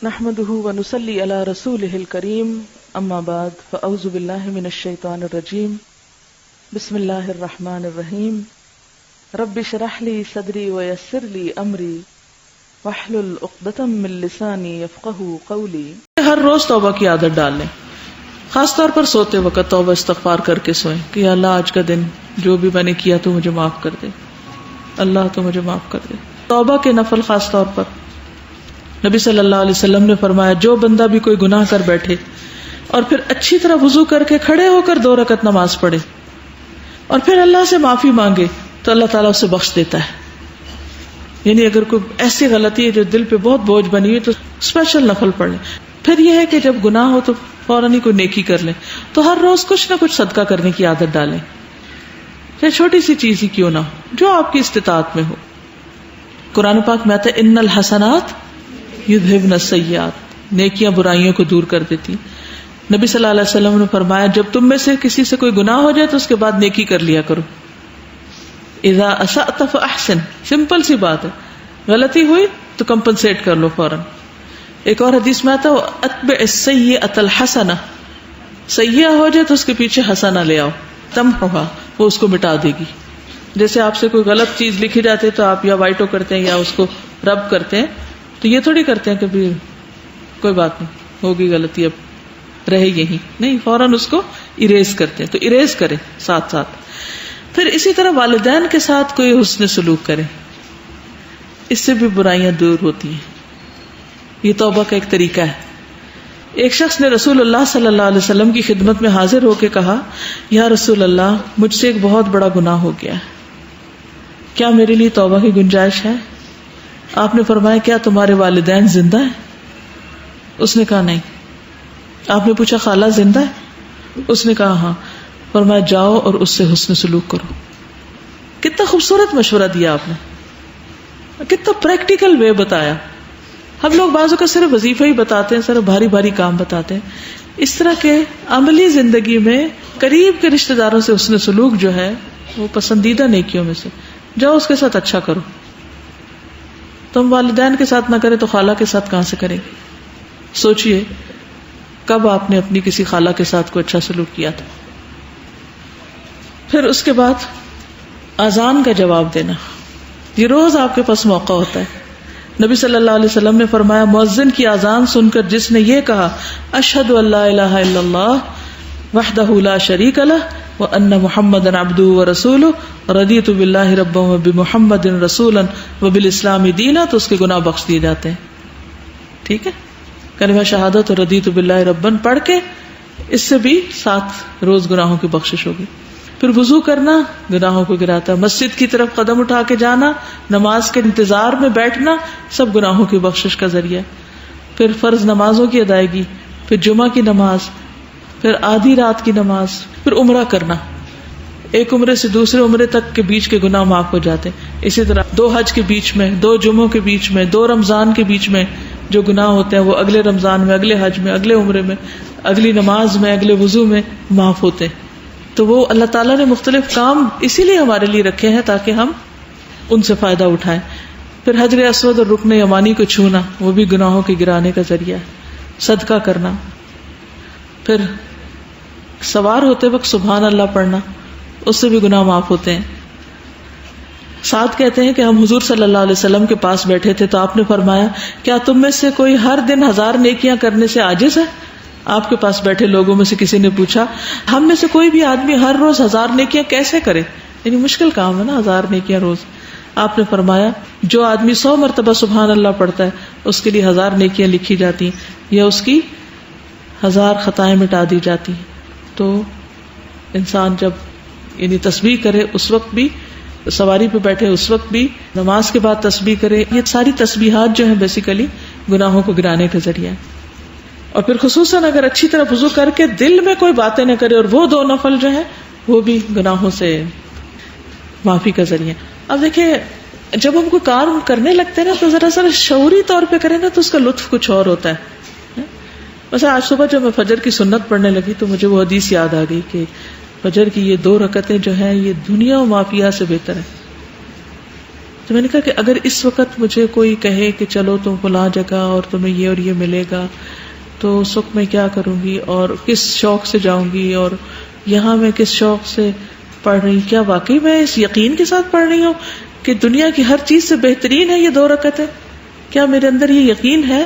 نحمده ونصلي على رسوله الكريم اما بعد فاعوذ بالله من الشيطان الرجيم بسم الله الرحمن الرحيم رب اشرح لي صدري ويسر لي امري واحلل عقدة من لساني يفقهوا قولي. ہر روز توبہ کی عادت ڈال لیں، خاص طور پر سوتے وقت توبہ استغفار کر کے سوئیں کہ یا اللہ آج کا دن جو بھی میں نے کیا تو مجھے معاف کر دے، اللہ تو مجھے معاف کر دے. توبہ کے نفل خاص طور پر نبی صلی اللہ علیہ وسلم نے فرمایا جو بندہ بھی کوئی گناہ کر بیٹھے اور پھر اچھی طرح وضو کر کے کھڑے ہو کر 2 رکعت نماز پڑھے اور پھر اللہ سے معافی مانگے تو اللہ تعالیٰ اسے بخش دیتا ہے. یعنی اگر کوئی ایسی غلطی ہے جو دل پہ بہت بوجھ بنی ہوئی تو اسپیشل نفل پڑھ لیں. پھر یہ ہے کہ جب گناہ ہو تو فوراً ہی کوئی نیکی کر لیں. تو ہر روز کچھ نہ کچھ صدقہ کرنے کی عادت ڈالیں، چاہے چھوٹی سی چیز ہی کیوں نہ ہو، جو آپ کی استطاعت میں ہو. قرآن پاک میں آتا ہے ان الحسنات یذہبن السیئات، نیکیاں برائیوں کو دور کر دیتی. نبی صلی اللہ علیہ وسلم نے فرمایا جب تم میں سے کسی سے کوئی گناہ ہو جائے تو اس کے بعد نیکی کر لیا کرو. اذا اسأت فاحسن، سمپل سی بات ہے، غلطی ہوئی تو کمپنسیٹ کر لو فوراً. ایک اور حدیث میں آتا ہے اتبع السیئۃ الحسنہ، سیئہ ہو جائے تو اس کے پیچھے حسنہ لے آؤ، تمحوہا، وہ اس کو مٹا دے گی. جیسے آپ سے کوئی غلط چیز لکھی جاتی ہے تو آپ یا وائٹو کرتے ہیں یا اس کو رب کرتے ہیں، تو یہ تھوڑی کرتے ہیں کہ بھی کوئی بات نہیں، ہوگی غلطی اب رہے یہی نہیں، فوراً اس کو اریز کرتے ہیں. تو اریز کریں ساتھ ساتھ. پھر اسی طرح والدین کے ساتھ کوئی حسن سلوک کریں، اس سے بھی برائیاں دور ہوتی ہیں. یہ توبہ کا ایک طریقہ ہے. ایک شخص نے رسول اللہ صلی اللہ علیہ وسلم کی خدمت میں حاضر ہو کے کہا یا رسول اللہ مجھ سے ایک بہت بڑا گناہ ہو گیا ہے، کیا میرے لیے توبہ کی گنجائش ہے؟ آپ نے فرمایا کیا تمہارے والدین زندہ ہیں؟ اس نے کہا نہیں. آپ نے پوچھا خالہ زندہ ہے؟ اس نے کہا ہاں. فرمایا جاؤ اور اس سے حسن سلوک کرو. کتنا خوبصورت مشورہ دیا آپ نے، کتنا پریکٹیکل وے بتایا. ہم لوگ بعضوں کا صرف وظیفہ ہی بتاتے ہیں، صرف بھاری بھاری کام بتاتے ہیں. اس طرح کے عملی زندگی میں قریب کے رشتہ داروں سے حسن سلوک جو ہے وہ پسندیدہ نیکیوں میں سے. جاؤ اس کے ساتھ اچھا کرو. تم والدین کے ساتھ نہ کریں تو خالہ کے ساتھ کہاں سے کریں گے؟ سوچئے کب آپ نے اپنی کسی خالہ کے ساتھ کوئی اچھا سلوک کیا تھا. پھر اس کے بعد اذان کا جواب دینا، یہ روز آپ کے پاس موقع ہوتا ہے. نبی صلی اللہ علیہ وسلم نے فرمایا مؤذن کی اذان سن کر جس نے یہ کہا اشہد ان لا الہ الا اللہ وحدہ لا شریک لہ وان محمدا عبدہ ورسولہ رضیت باللہ ربا وبمحمد رسولا وبالاسلام دینا، تو اس کے گناہ بخش دیے جاتے ہیں. ٹھیک ہے، کلمہ شہادت اور رضیت باللہ ربا پڑھ کے اس سے بھی 7 روز گناہوں کی بخشش ہوگی. پھر وضو کرنا گناہوں کو گراتا ہے. مسجد کی طرف قدم اٹھا کے جانا، نماز کے انتظار میں بیٹھنا، سب گناہوں کی بخشش کا ذریعہ. پھر فرض نمازوں کی ادائیگی، پھر جمعہ کی نماز، پھر آدھی رات کی نماز، پھر عمرہ کرنا. ایک عمرے سے دوسرے عمرے تک کے بیچ کے گناہ معاف ہو جاتے ہیں. اسی طرح 2 حج کے بیچ میں، 2 جمعوں کے بیچ میں، 2 رمضان کے بیچ میں جو گناہ ہوتے ہیں وہ اگلے رمضان میں، اگلے حج میں، اگلے عمرے میں، اگلی نماز میں، اگلے وضو میں معاف ہوتے ہیں. تو وہ اللہ تعالیٰ نے مختلف کام اسی لیے ہمارے لیے رکھے ہیں تاکہ ہم ان سے فائدہ اٹھائیں. پھر حجر اسود اور رکن یمانی کو چھونا وہ بھی گناہوں کے گرانے کا ذریعہ ہے. صدقہ کرنا، پھر سوار ہوتے وقت سبحان اللہ پڑھنا، اس سے بھی گناہ معاف ہوتے ہیں. ساتھ کہتے ہیں کہ ہم حضور صلی اللہ علیہ وسلم کے پاس بیٹھے تھے تو آپ نے فرمایا کیا تم میں سے کوئی ہر دن 1000 نیکیاں کرنے سے عاجز ہے؟ آپ کے پاس بیٹھے لوگوں میں سے کسی نے پوچھا ہم میں سے کوئی بھی آدمی ہر روز 1000 نیکیاں کیسے کرے؟ یعنی مشکل کام ہے نا 1000 نیکیاں روز. آپ نے فرمایا جو آدمی 100 مرتبہ سبحان اللہ پڑھتا ہے اس کے لیے 1000 نیکیاں لکھی جاتی ہیں یا اس کی 1000 خطائیں مٹا دی جاتی ہیں. تو انسان جب یعنی تسبیح کرے اس وقت بھی، سواری پہ بیٹھے اس وقت بھی، نماز کے بعد تسبیح کرے، یہ ساری تسبیحات جو ہیں بیسیکلی گناہوں کو گرانے کا ذریعہ ہے. اور پھر خصوصاً اگر اچھی طرح وضو کر کے دل میں کوئی باتیں نہ کرے اور وہ 2 نفل جو ہیں وہ بھی گناہوں سے معافی کا ذریعہ. اب دیکھیں جب ہم کوئی کام کرنے لگتے ہیں نا تو ذرا شعوری طور پہ کریں نا تو اس کا لطف کچھ اور ہوتا ہے. مثلا آج صبح جب میں فجر کی سنت پڑھنے لگی تو مجھے وہ حدیث یاد آ گئی کہ فجر کی یہ 2 رکعتیں جو ہیں یہ دنیا و مافیہ سے بہتر ہے. تو میں نے کہا کہ اگر اس وقت مجھے کوئی کہے کہ چلو تم فلاں جگہ اور تمہیں یہ اور یہ ملے گا، تو اس وقت میں کیا کروں گی اور کس شوق سے جاؤں گی، اور یہاں میں کس شوق سے پڑھ رہی، کیا واقعی میں اس یقین کے ساتھ پڑھ رہی ہوں کہ دنیا کی ہر چیز سے بہترین ہے یہ 2 رکعتیں؟ کیا میرے اندر یہ یقین ہے؟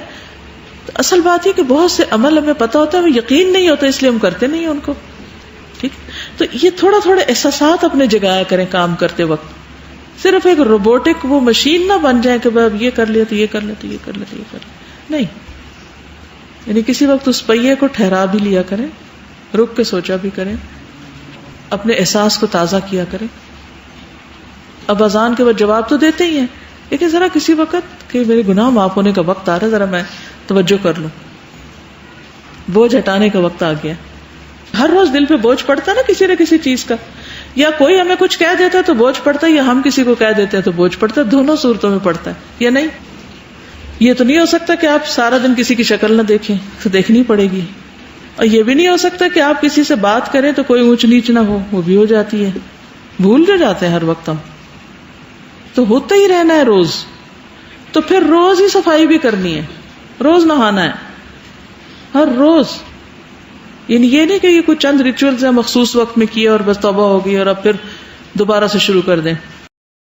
تو اصل بات یہ کہ بہت سے عمل ہمیں پتا ہوتا ہے، ہمیں یقین نہیں ہوتا، اس لیے ہم کرتے نہیں ہیں ان کو. ٹھیک، تو یہ تھوڑا تھوڑا احساسات اپنے جگایا کریں کام کرتے وقت. صرف ایک روبوٹک وہ مشین نہ بن جائے کہ اب یہ کر لیا تو یہ کر لیا تو یہ کر لیا تو یہ کر لیا، نہیں. یعنی کسی وقت اس پہیے کو ٹھہرا بھی لیا کریں، رک کے سوچا بھی کریں، اپنے احساس کو تازہ کیا کریں. اب اذان کے بعد جواب تو دیتے ہی ہیں، لیکن ذرا کسی وقت کہ میرے گناہ معاف ہونے کا وقت آ رہا ہے، ذرا میں توجہ کر لوں، بوجھ ہٹانے کا وقت آ گیا. ہر روز دل پہ بوجھ پڑتا ہے نا کسی نہ کسی چیز کا، یا کوئی ہمیں کچھ کہہ دیتا ہے تو بوجھ پڑتا ہے، یا ہم کسی کو کہہ دیتے ہیں تو بوجھ پڑتا ہے. دونوں صورتوں میں پڑتا ہے یا نہیں. یہ تو نہیں ہو سکتا کہ آپ سارا دن کسی کی شکل نہ دیکھیں، تو دیکھنی پڑے گی. اور یہ بھی نہیں ہو سکتا کہ آپ کسی سے بات کریں تو کوئی اونچ نیچ نہ ہو، وہ بھی ہو جاتی ہے. بھول جو جاتے ہیں ہر وقت ہم. تو ہوتا ہی رہنا ہے روز. تو پھر روز ہی صفائی بھی کرنی ہے، روز نہانا ہے، ہر روز. یعنی یہ نہیں کہ یہ کوئی چند ریچولز ہیں مخصوص وقت میں کیے اور بس توبہ ہو گئی اور اب پھر دوبارہ سے شروع کر دیں.